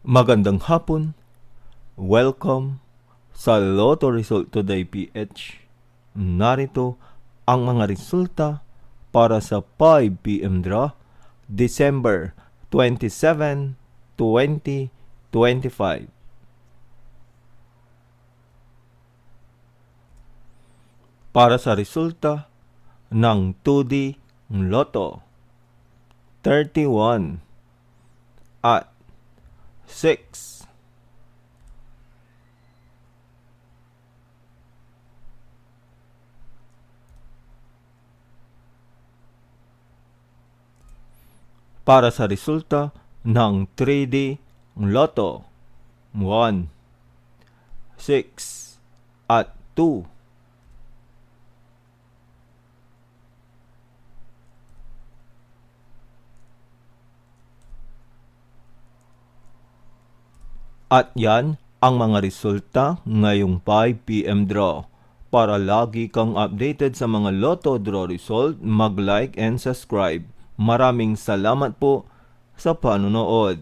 Magandang hapon. Welcome sa Lotto Result Today PH. Narito ang mga resulta para sa 5 PM draw, December 27, 2025. Para sa resulta ng 2D Lotto, 31 at 6. Para sa resulta ng 3D Lotto, 1, 6 at 2. At yan ang mga resulta ngayong 5 PM draw. Para lagi kang updated sa mga Lotto draw result, mag-like and subscribe. Maraming salamat po sa panonood.